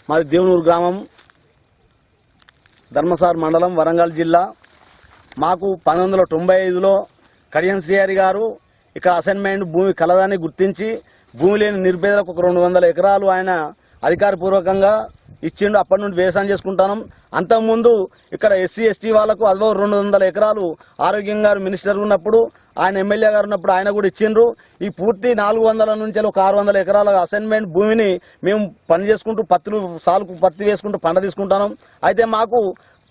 మాది దేవునూరు గ్రామం, ధర్మసార్ మండలం, వరంగల్ జిల్లా. మాకు 1995లో కడియం శ్రీహరి గారు ఇక్కడ అసైన్మెంట్ భూమి కలదాన్ని గుర్తించి భూమి లేని నిరుపేదలకు ఒక 200 ఎకరాలు ఆయన అధికారపూర్వకంగా ఇచ్చిండు. అప్పటి నుండి వ్యవసాయం చేసుకుంటాం. అంతకుముందు ఇక్కడ ఎస్సీ ఎస్టీ వాళ్లకు అదో 200 ఎకరాలు ఆరోగ్యం గారు మినిస్టర్ ఉన్నప్పుడు, ఆయన ఎమ్మెల్యే గారు ఉన్నప్పుడు ఆయన కూడా ఇచ్చిండ్రు. ఈ పూర్తి 400 నుంచి ఒక 600 ఎకరాల అసైన్మెంట్ భూమిని మేము పని చేసుకుంటూ సాలుకు పత్తి వేసుకుంటూ పంట తీసుకుంటాం. అయితే మాకు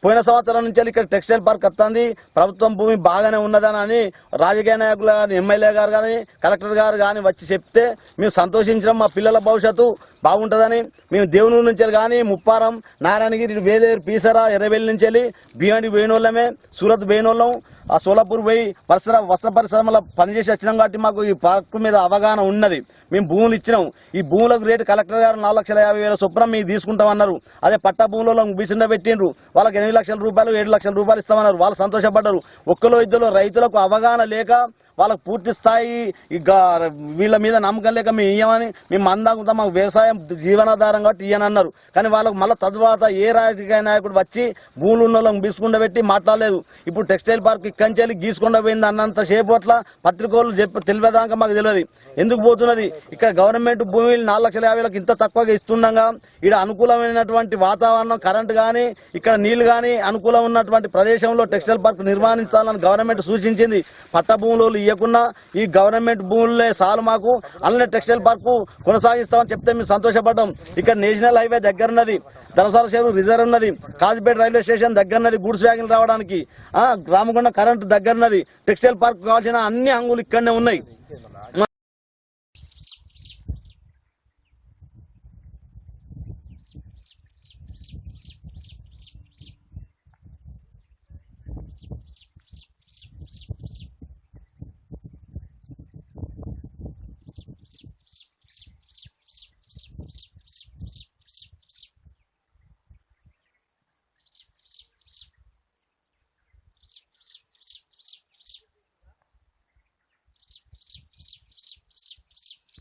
పోయిన సంవత్సరం నుంచి ఇక్కడ టెక్స్టైల్ పార్క్ వస్తుంది, ప్రభుత్వం భూమి బాగానే ఉన్నదని రాజకీయ నాయకులు కానీ, ఎమ్మెల్యే గారు కానీ, కలెక్టర్ గారు కానీ వచ్చి చెప్తే మేము సంతోషించడం. మా పిల్లల భవిష్యత్తు బాగుంటుందని మేము దేవునూరు నుంచి కానీ, ముప్పారం, నారాయణగిరి, వేలేరు, పీసరా, ఎర్రబెల్లి నుంచి వెళ్ళి బియ్యానికి పోయినోళ్ళమే, సూరత్ పోయినోళ్ళం, ఆ సోలాపూర్ పోయి వస్త్ర పరిశ్రమలో పనిచేసి వచ్చినాం. కాబట్టి మాకు ఈ పార్క్ మీద అవగాహన ఉన్నది. మేము భూములు ఇచ్చినాం. ఈ భూములకు రేటు కలెక్టర్ గారు 4,50,000 చొప్పున మేము తీసుకుంటామన్నారు. అదే పట్టా భూములలో బిసిండ పెట్టిండ్రు. వాళ్ళకి 8 లక్షల రూపాయలు 7 లక్షల రూపాయలు ఇస్తామన్నారు. వాళ్ళు సంతోషపడ్డారు. ఒక్కలో ఇద్దరు రైతులకు అవగాహన లేక వాళ్ళకు పూర్తి స్థాయి వీళ్ళ మీద నమ్మకం లేక మేము ఇయ్యమని, మేము అందాకుంటాం, మాకు వ్యవసాయం జీవనాధారం కాబట్టి ఇయ్యనన్నారు. కానీ వాళ్ళకు మళ్ళీ తద్వాత ఏ రాజకీయ నాయకుడు వచ్చి భూములు ఉన్న వాళ్ళని గీసుకుండా పెట్టి మాట్లాడలేదు. ఇప్పుడు టెక్స్టైల్ పార్క్ ఇక్కంచెల్లి గీసుకుండా పోయింది అన్నంతసేపు అట్లా పత్రికలు తెలియదాకా మాకు తెలియదు ఎందుకు పోతున్నది. ఇక్కడ గవర్నమెంట్ భూమిని 4,50,000 ఇంత తక్కువగా ఇస్తుండగా ఇక్కడ అనుకూలమైనటువంటి వాతావరణం, కరెంట్ కానీ, ఇక్కడ నీళ్లు కానీ అనుకూలం ఉన్నటువంటి ప్రదేశంలో టెక్స్టైల్ పార్క్ నిర్మాణించాలని గవర్నమెంట్ సూచించింది. పట్ట భూములు ఇవ్వకుండా ఈ గవర్నమెంట్ భూములనే సాలు మాకు అల్లనే టెక్స్టైల్ పార్క్ కొనసాగిస్తామని చెప్తే మేము సంతోషపడ్డాం. ఇక్కడ నేషనల్ హైవే దగ్గర ఉన్నది, ధనసాల చెరువు రిజర్వ్ ఉన్నది, కాజీపేట రైల్వే స్టేషన్ దగ్గర ఉన్నది, గూడ్స్ వ్యాగన్ రావడానికి, రామగుండ కరెంటు దగ్గర ఉన్నది. టెక్స్టైల్ పార్క్ కావాల్సిన అన్ని హంగులు ఇక్కడనే ఉన్నాయి.